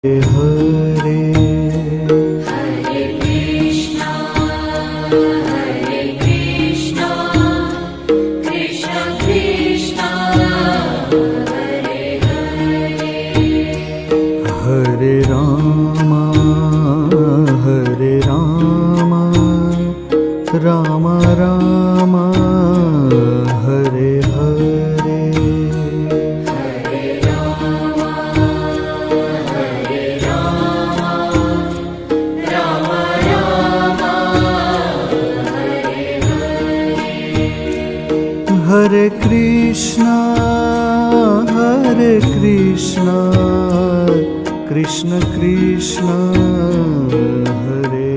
Hare Hare Krishna Krishna Krishna Hare Hare Hare Ram Ram Ram Hare Hare Hare Ram Ram Ram Hare Hare Hare Krishna Krishna Krishna Hare